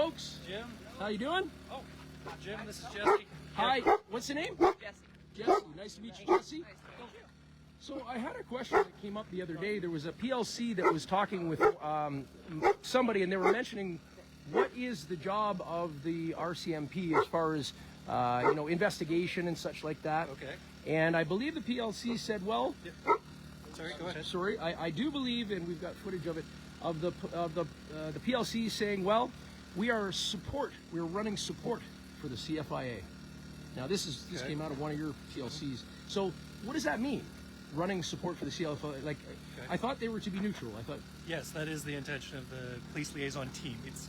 folks. Jim. How you doing? Oh, Jim, this is Jesse. Hi. What's the name? Jesse. Jesse. Nice to meet you, Jesse. Nice to meet you. So I had a question that came up the other day. There was a PLC that was talking with somebody, and they were mentioning what is the job of the RCMP as far as investigation and such like that. Okay. And I believe the PLC said, well, Sorry, go ahead. sorry, I do believe, and we've got footage of it, of the PLC saying, well, we're running support for the CFIA. Now this Okay. came out of one of your PLCs. So what does that mean? Running support for the CFIA? Like, Okay. I thought they were to be neutral. I thought Yes, that is the intention of the police liaison team. It's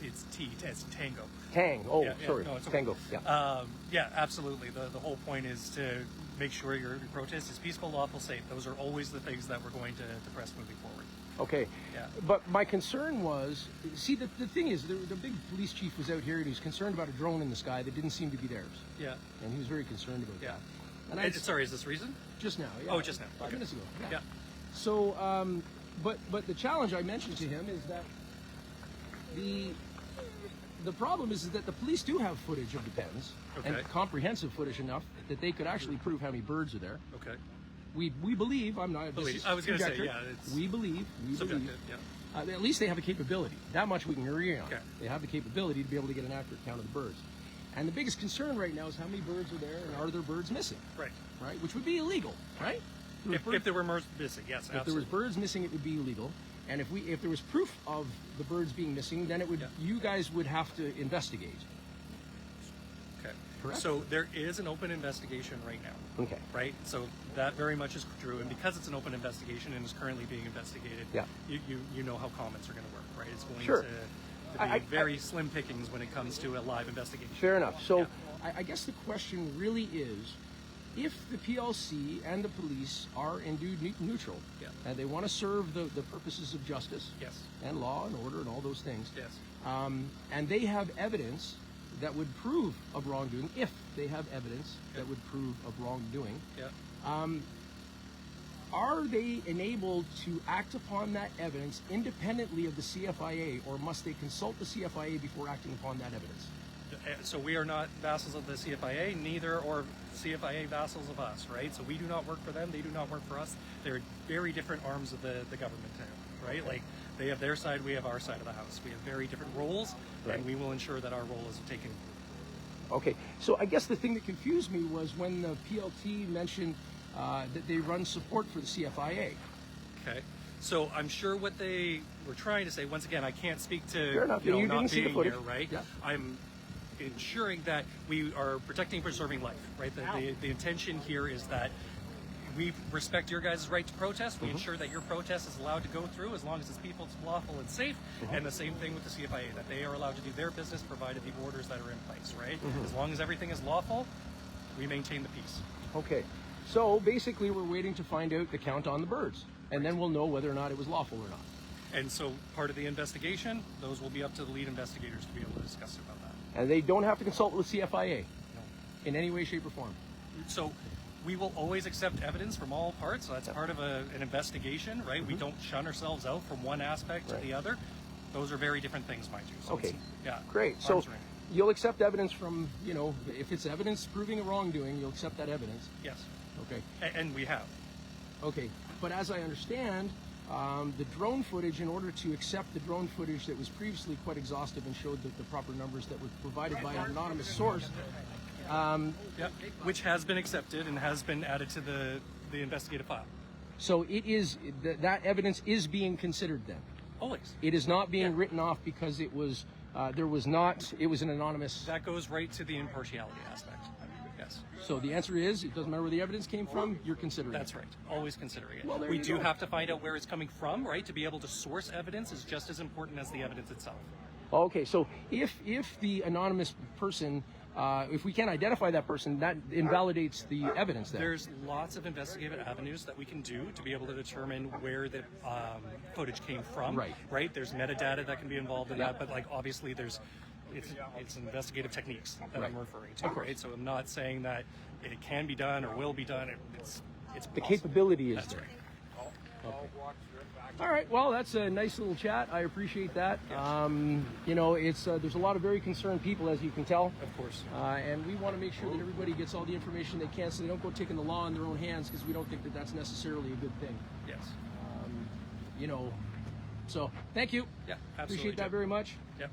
Tango. Tang. Oh, Yeah, sorry, no, it's okay. Tango. Yeah. Yeah, absolutely. The whole point is to make sure your protest is peaceful, lawful, safe. Those are always the things that we're going to press moving forward. Okay. Yeah. But my concern was, see, the thing is, the big police chief was out here and he was concerned about a drone in the sky that didn't seem to be theirs. Yeah. And he was very concerned about Yeah. that. And Sorry, is this reason? just now. Yeah. Oh, just now. 5 Okay. minutes ago. Yeah. So, but the challenge I mentioned to him is that the problem is that the police do have footage of the pens, Okay. and comprehensive footage enough that they could actually prove how many birds are there. Okay. We believe, I'm not. Believe. This is I was gonna say, conjecture. yeah, it's We believe. Subjective, yeah. At least they have a capability. That much we can agree on. Okay. They have the capability to be able to get an accurate count of the birds. And the biggest concern right now is how many birds are there, and are there birds missing? Right. Right, which would be illegal, right? If there were more missing, yes, If there was absolutely. birds missing, it would be illegal. And if there was proof of the birds being missing, then it would Yeah. you guys would have to investigate. Okay. Correct? So there is an open investigation right now. Okay. Right? So that very much is true. And because it's an open investigation and is currently being investigated, Yeah. you know how comments are going to work, right? It's going Sure. to be I- very slim pickings when it comes to a live investigation. Fair enough. So Yeah. I guess the question really is, if the PLC and the police are indeed neutral, Yeah. and they want to serve the purposes of justice Yes. and law and order and all those things, Yes. and they have evidence that would prove of wrongdoing, if they have evidence that would prove of wrongdoing, Yeah. are they enabled to act upon that evidence independently of the CFIA, or must they consult the CFIA before acting upon that evidence? So we are not vassals of the CFIA, neither are CFIA vassals of us, right? So we do not work for them, they do not work for us. They're very different arms of the government, right? Like, they have their side, we have our side of the house. We have very different roles, Right. and we will ensure that our role is taken. Okay, so I guess the thing that confused me was when the PLT mentioned that they run support for the CFIA. Okay. So I'm sure what they were trying to say, once again, I can't speak to Fair enough. You not didn't see the being footage. here, right? Yeah. I'm ensuring that we are protecting, preserving life, right? The intention here is that we respect your guys' right to protest. We ensure that your protest is allowed to go through as long as it's peaceful, it's lawful, and safe. And the same thing with the CFIA, that they are allowed to do their business provided the orders that are in place, right? As long as everything is lawful, we maintain the peace. Okay, so basically we're waiting to find out the count on the birds, and then we'll know whether or not it was lawful or not. And so part of the investigation, those will be up to the lead investigators to be able to discuss about that. And they don't have to consult with CFIA in any way, shape, or form. So we will always accept evidence from all parts. So that's part of an investigation, right? We don't shun ourselves out from one aspect to the other. Those are very different things, mind you. So Okay, it's- yeah. great. So arm's length. you'll accept evidence from, if it's evidence proving a wrongdoing, you'll accept that evidence. Yes. Okay. And we have. Okay, but as I understand, the drone footage, in order to accept the drone footage that was previously quite exhaustive and showed the proper numbers that were provided by an anonymous source, Yep. Which has been accepted and has been added to the investigative file. so it is that evidence is being considered then. Always. It is not being Yeah. written off because it was it was an anonymous. That goes right to the impartiality aspect. Yes. So the answer is, it doesn't matter where the evidence came from, you're considering That's it. right. Always considering it. Well, there we you do go. have to find out where it's coming from, right? To be able to source evidence is just as important as the evidence itself. Okay, so if the anonymous person, if we can't identify that person, that invalidates the evidence then. There's lots of investigative avenues that we can do to be able to determine where the footage came from. Right. Right. There's metadata that can be involved in Yeah. that, but like obviously it's investigative techniques that Right. I'm referring to. Of course. Right. So I'm not saying that it can be done or will be done. It's The possible. capability is That's there. right. All right. Well, that's a nice little chat. I appreciate that. You know, it's there's a lot of very concerned people, as you can tell. Of course. And we want to make sure that everybody gets all the information they can, so they don't go taking the law in their own hands, because we don't think that that's necessarily a good thing. Yes. You know, so thank you. Yeah, absolutely. Appreciate that very much. Yep.